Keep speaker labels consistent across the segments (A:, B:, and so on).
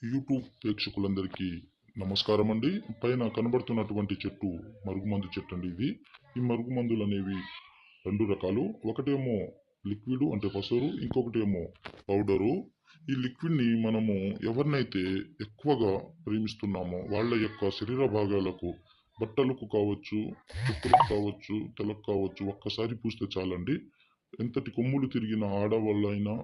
A: YouTube ప్రేక్షకులందరికీ నమస్కారం అండి. పైన కనబడుతున్నటువంటి చెట్టు మరుగుమందు చెట్టు అండి ఇది. ఈ మరుగుమందులు అనేవి రెండు రకాలు. ఒకటేమో లిక్విడ్ అంటే పసరు, ఇంకొకటేమో పౌడరు. ఈ లిక్విడ్ ని మనము ఎవరినైతే ఎక్కువగా ప్రేమిస్తున్నామో వాళ్ళ యొక్క శరీర భాగాలకు, బట్టలకు కావచ్చు, చెప్పులకు కావచ్చు, తలకు కావచ్చు ఒక్కసారి పూస్తే చాలండి. ఎంతటి కొమ్ములు తిరిగిన ఆడవాళ్ళైనా,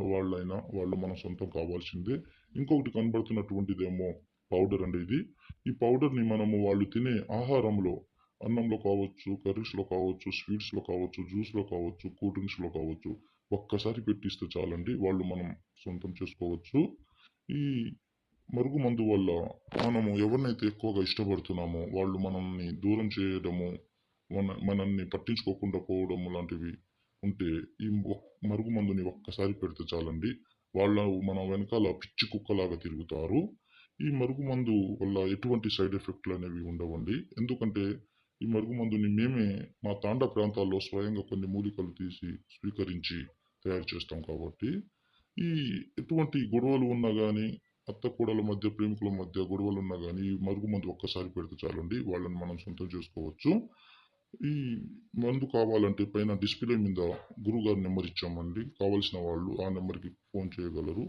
A: వాళ్ళైనా వాళ్ళు మన సొంతం కావాల్సిందే. ఇంకొకటి కనబడుతున్నటువంటిదేమో పౌడర్ అండి ఇది. ఈ పౌడర్‌ని మనము వాళ్ళు తినే ఆహారంలో, అన్నంలో కావచ్చు, కర్రీస్‌లో కావచ్చు, స్వీట్స్‌లో కావచ్చు, జ్యూస్‌లో కావచ్చు, కూల్ డ్రింక్స్‌లో కావచ్చు, ఒక్కసారి పెట్టిస్తే చాలండి వాళ్ళు మనం సొంతం చేసుకోవచ్చు. ఈ మరుగుమందు వల్ల మనము ఎవరినైతే ఎక్కువగా ఇష్టపడుతున్నామో వాళ్ళు మనల్ని దూరం చేయడము, మనల్ని పట్టించుకోకుండా పోవడము లాంటివి ఉంటే ఈ మరుగుమందుని ఒక్కసారి పెడితే చాలండి. వాళ్ళు మన వెనకాల పిచ్చి కుక్కలాగా తిరుగుతారు. ఈ మరుగుమందు వల్ల ఎటువంటి సైడ్ ఎఫెక్ట్‌లు అనేవి ఉండవండి. ఎందుకంటే ఈ మరుగుమందుని మేమే మా తాండా ప్రాంతాల్లో స్వయంగా కొన్ని మూలికలు తీసి స్వీకరించి తయారు చేస్తాం కాబట్టి ఈ ఎటువంటి గొడవలు ఉన్నా గాని, అత్త కోడళ్ళ మధ్య, ప్రేమికుల మధ్య గొడవలున్నా గాని, ఈ మరుగుమందు ఒక్కసారి పెడితే చాలండి. వాళ్ళని మనం సొంతం చేసుకోవచ్చు. ఈ మందు కావాలంటే పైన డిస్‌ప్లే మీద గురువుగారి నంబర్ ఇచ్చామండి. కావాల్సిన వాళ్ళు ఆ నంబర్‌కి ఫోన్ చేయగలరు.